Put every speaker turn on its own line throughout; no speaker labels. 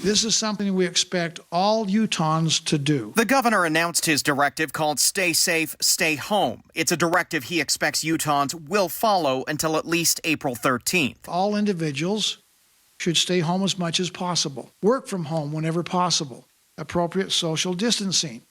This is something we expect all Utahns to do.
The governor announced his directive called Stay Safe, Stay Home. It's a directive he expects Utahns will follow until at least April 13th.
All individuals should stay home as much as possible. Work from home whenever possible. Appropriate social distancing.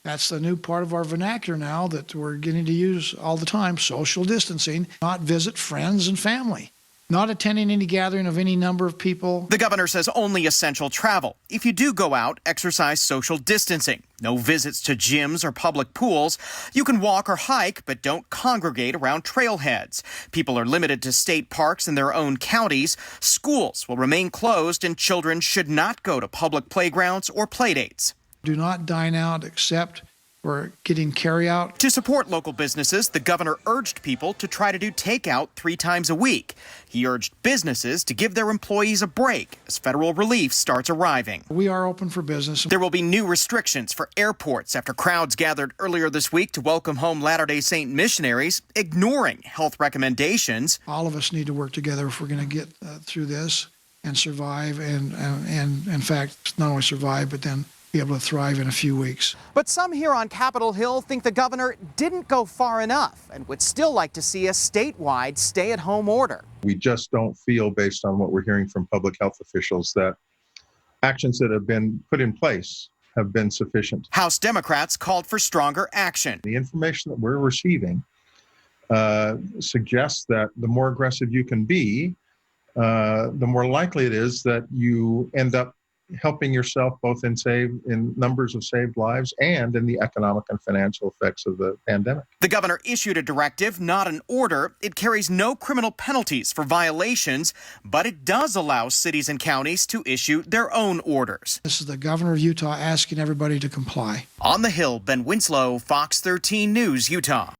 That's the new part of our vernacular now that we're getting to use all the time, social distancing. Not visit friends and family. Not attending any gathering of any number of people.
The governor says only essential travel. If you do go out, exercise social distancing. No visits to gyms or public pools. You can walk or hike, but don't congregate around trailheads. People are limited to state parks in their own counties. Schools will remain closed, and children should not go to public playgrounds or playdates.
Do not dine out except for getting carry-out.
To support local businesses, the governor urged people to try to do takeout 3 times a week. He urged businesses to give their employees a break as federal relief starts arriving.
We are open for business.
There will be new restrictions for airports after crowds gathered earlier this week to welcome home Latter-day Saint missionaries, ignoring health recommendations.
All of us need to work together if we're going to get through this and survive and in fact, not only survive, but then be able to thrive in a few weeks.
But some here on Capitol Hill think the governor didn't go far enough and would still like to see a statewide stay-at-home order.
We just don't feel, based on what we're hearing from public health officials, that actions that have been put in place have been sufficient.
House Democrats called for stronger action.
The information that we're receiving suggests that the more aggressive you can be, the more likely it is that you end up helping yourself both in numbers of saved lives and in the economic and financial effects of the pandemic.
The governor issued a directive, not an order. It carries no criminal penalties for violations, but it does allow cities and counties to issue their own orders.
This is the governor of Utah asking everybody to comply.
On the Hill, Ben Winslow, Fox 13 News, Utah.